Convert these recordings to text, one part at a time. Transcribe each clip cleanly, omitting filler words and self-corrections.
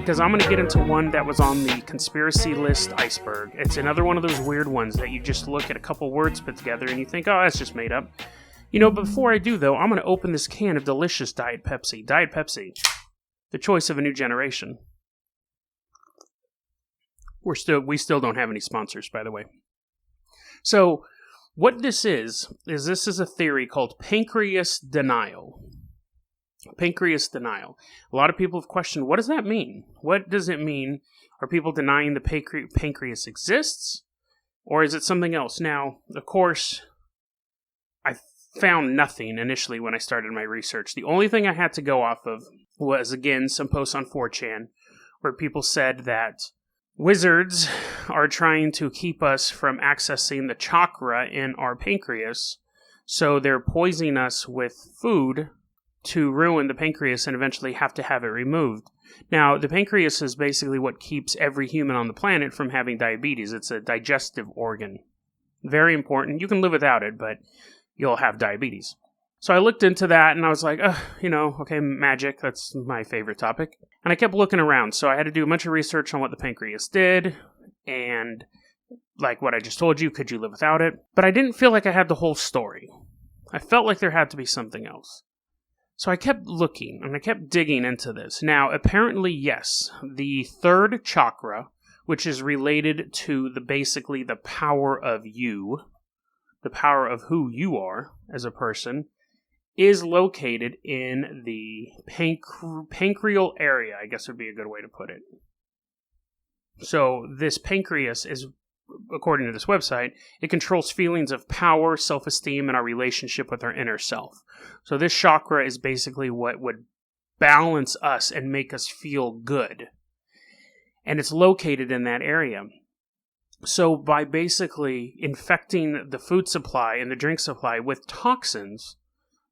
because I'm going to get into one that was on the conspiracy list iceberg. It's another one of those weird ones that you just look at a couple words put together and you think, oh, that's just made up. Before I do, though, I'm going to open this can of delicious Diet Pepsi. Diet Pepsi, the choice of a new generation. We still don't have any sponsors, by the way. So, what this is a theory called pancreas denial. Pancreas denial. A lot of people have questioned, what does that mean? What does it mean? Are people denying the pancreas exists? Or is it something else? Now, of course, I found nothing initially when I started my research. The only thing I had to go off of was, again, some posts on 4chan where people said that wizards are trying to keep us from accessing the chakra in our pancreas, so they're poisoning us with food to ruin the pancreas and eventually have to have it removed. Now, the pancreas is basically what keeps every human on the planet from having diabetes. It's a digestive organ. Very important. You can live without it, but you'll have diabetes. So I looked into that and I was like, okay, magic, that's my favorite topic. And I kept looking around, so I had to do a bunch of research on what the pancreas did, and like what I just told you, could you live without it? But I didn't feel like I had the whole story. I felt like there had to be something else. So I kept looking, and I kept digging into this. Now, apparently, yes, the third chakra, which is related to basically the power of you, the power of who you are as a person, is located in the pancreal area, I guess would be a good way to put it. So this pancreas is, according to this website, it controls feelings of power, self-esteem, and our relationship with our inner self. So this chakra is basically what would balance us and make us feel good. And it's located in that area. So by basically infecting the food supply and the drink supply with toxins,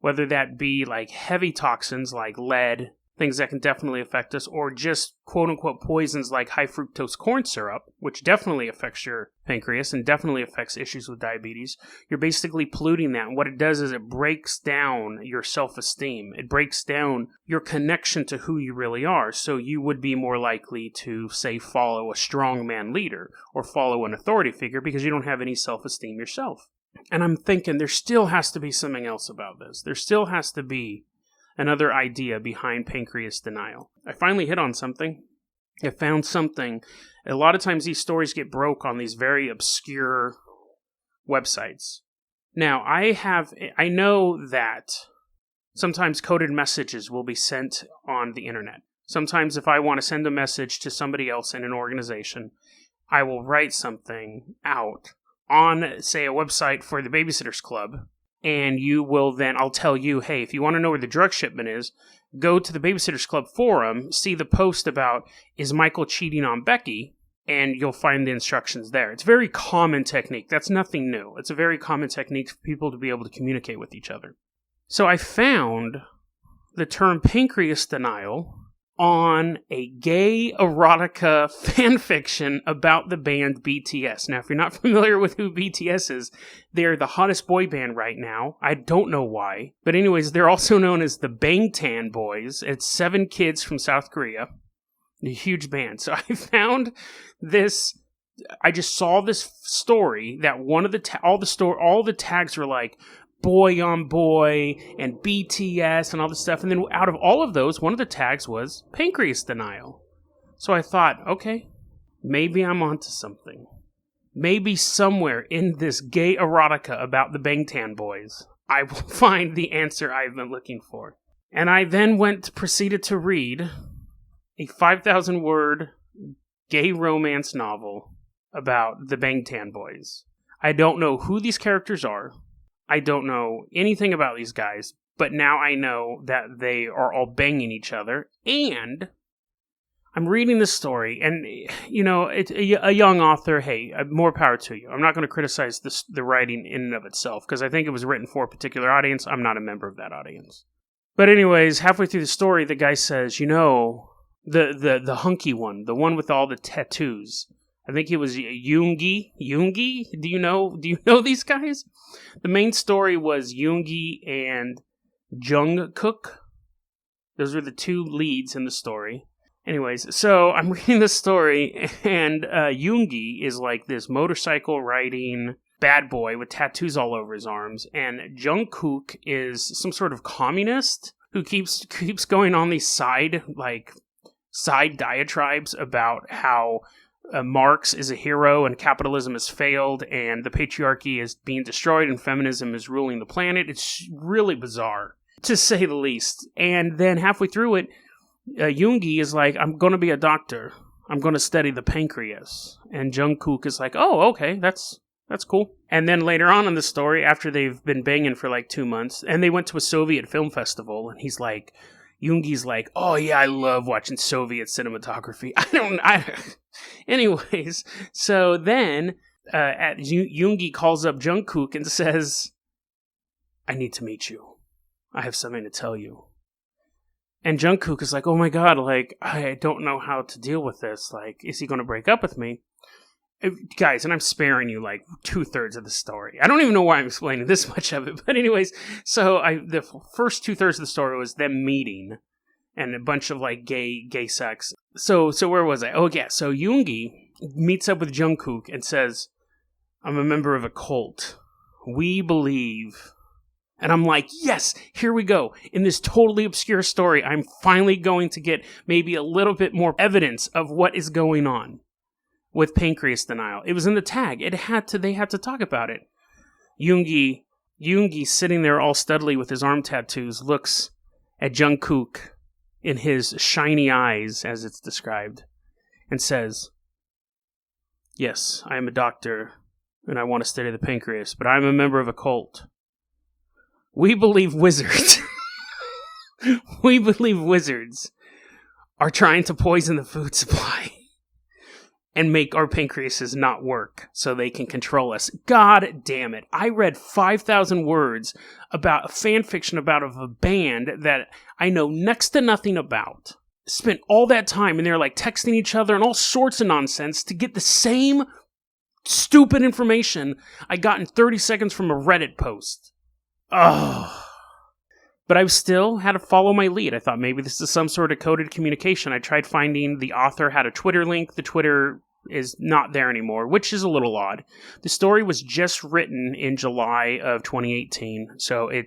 whether that be like heavy toxins like lead, things that can definitely affect us, or just quote-unquote poisons like high fructose corn syrup, which definitely affects your pancreas and definitely affects issues with diabetes, you're basically polluting that. And what it does is it breaks down your self-esteem. It breaks down your connection to who you really are. So you would be more likely to, say, follow a strongman leader or follow an authority figure because you don't have any self-esteem yourself. And I'm thinking there still has to be something else about this. There still has to be another idea behind pancreas denial. I finally hit on something. I found something. A lot of times these stories get broke on these very obscure websites. Now, I know that sometimes coded messages will be sent on the internet. Sometimes if I want to send a message to somebody else in an organization, I will write something out on, say, a website for the Babysitters Club, and I'll tell you, hey, if you want to know where the drug shipment is, go to the Babysitters Club forum, see the post about, is Michael cheating on Becky, and you'll find the instructions there. It's a very common technique. That's nothing new. It's a very common technique for people to be able to communicate with each other. So I found the term pancreas denial on a gay erotica fanfiction about the band BTS. Now, if you're not familiar with who BTS is, they're the hottest boy band right now. I don't know why. But anyways, they're also known as the Bangtan Boys. It's 7 kids from South Korea. A huge band. So I found this, I just saw this story that one of all the tags were like, boy on boy, and BTS, and all this stuff. And then out of all of those, one of the tags was pancreas denial. So I thought, okay, maybe I'm onto something. Maybe somewhere in this gay erotica about the Bangtan Boys, I will find the answer I've been looking for. And I then proceeded to read a 5,000-word gay romance novel about the Bangtan Boys. I don't know who these characters are. I don't know anything about these guys, but now I know that they are all banging each other, and I'm reading this story, and, it's a young author, hey, more power to you. I'm not going to criticize the writing in and of itself, because I think it was written for a particular audience. I'm not a member of that audience. But anyways, halfway through the story, the guy says, the hunky one, the one with all the tattoos, I think he was Yoongi. Yoongi? Do you know these guys? The main story was Yoongi and Jungkook. Those were the 2 leads in the story. Anyways, so I'm reading this story, and Yoongi is like this motorcycle riding bad boy with tattoos all over his arms, and Jungkook is some sort of communist who keeps going on these side diatribes about how Marx is a hero and capitalism has failed and the patriarchy is being destroyed and feminism is ruling the planet. It's really bizarre, to say the least. And then halfway through it, Yoongi is like, I'm going to be a doctor. I'm going to study the pancreas. And Jungkook is like, oh, okay, that's cool. And then later on in the story, after they've been banging for like 2 months, and they went to a Soviet film festival, and Yoongi's like, oh yeah, I love watching Soviet cinematography. Anyways, so then Yoongi calls up Jungkook and says, I need to meet you. I have something to tell you. And Jungkook is like, oh my god, like, I don't know how to deal with this. Like, is he going to break up with me? Guys, and I'm sparing you like 2/3 of the story. I don't even know why I'm explaining this much of it. But anyways, so the first 2/3 of the story was them meeting and a bunch of like gay sex. So where was I? Oh yeah, so Yoongi meets up with Jungkook and says, I'm a member of a cult. We believe... And I'm like, yes, here we go. In this totally obscure story, I'm finally going to get maybe a little bit more evidence of what is going on with pancreas denial. It was in the tag. They had to talk about it. Yoongi sitting there all studly with his arm tattoos looks at Jungkook in his shiny eyes, as it's described, and says, yes, I am a doctor, and I want to study the pancreas, but I'm a member of a cult. We believe wizards. We believe wizards are trying to poison the food supply and make our pancreases not work so they can control us. God damn it. I read 5,000 words about a fan fiction about a band that I know next to nothing about. Spent all that time and they're like texting each other and all sorts of nonsense to get the same stupid information I got in 30 seconds from a Reddit post. Oh. But I still had to follow my lead. I thought maybe this is some sort of coded communication. I tried finding the author had a Twitter link. The Twitter is not there anymore, which is a little odd. The story was just written in July of 2018, so it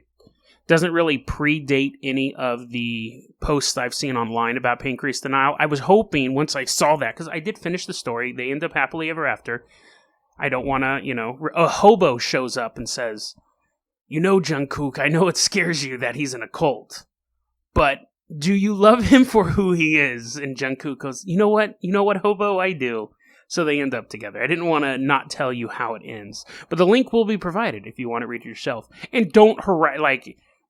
doesn't really predate any of the posts I've seen online about pancreas denial. I was hoping once I saw that, because I did finish the story, they end up happily ever after. I don't want to, a hobo shows up and says, Jungkook, I know it scares you that he's in a cult, but do you love him for who he is? And Jungkook goes, you know what, hobo, I do. So they end up together. I didn't want to not tell you how it ends, but the link will be provided if you want to read it yourself. And don't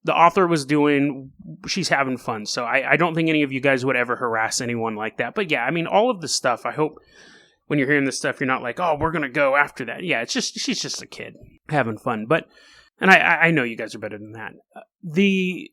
the author was doing, she's having fun, so I don't think any of you guys would ever harass anyone like that. But yeah, I mean, all of the stuff, I hope when you're hearing this stuff, you're not like, oh, we're going to go after that. Yeah, she's just a kid having fun, and I know you guys are better than that. The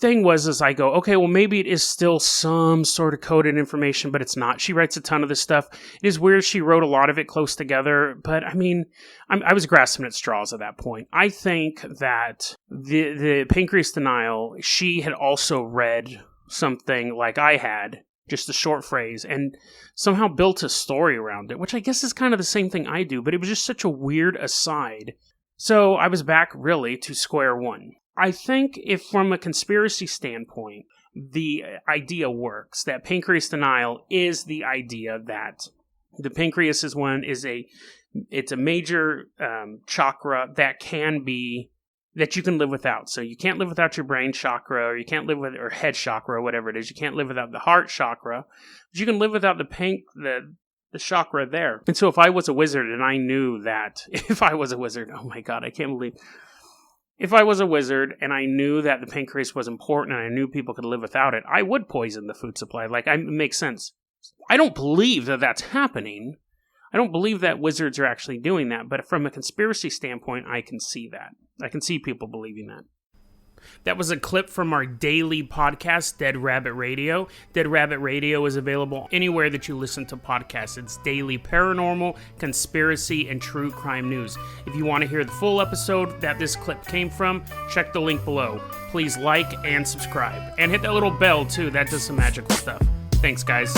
thing was I go, okay, well, maybe it is still some sort of coded information, but it's not. She writes a ton of this stuff. It is weird she wrote a lot of it close together, but I mean, I was grasping at straws at that point. I think that the pancreas denial, she had also read something like I had, just a short phrase, and somehow built a story around it, which I guess is kind of the same thing I do, but it was just such a weird aside. So I was back, really, to square one. I think if from a conspiracy standpoint, the idea works, that pancreas denial is the idea that the pancreas is it's a major chakra that you can live without. So you can't live without your brain chakra, or you can't live with, or head chakra, or whatever it is. You can't live without the heart chakra, but you can live without the chakra there. And so if I was a wizard and I knew that, oh my god, I can't believe, if I was a wizard and I knew that the pancreas was important and I knew people could live without it, I would poison the food supply. It makes sense. I don't believe that that's happening. I don't believe that wizards are actually doing that, but from a conspiracy standpoint, I can see that. I can see people believing that. That was a clip from our daily podcast, Dead Rabbit Radio. Dead Rabbit Radio is available anywhere that you listen to podcasts. It's daily paranormal, conspiracy, and true crime news. If you want to hear the full episode that this clip came from, check the link below. Please like and subscribe. And hit that little bell, too. That does some magical stuff. Thanks, guys.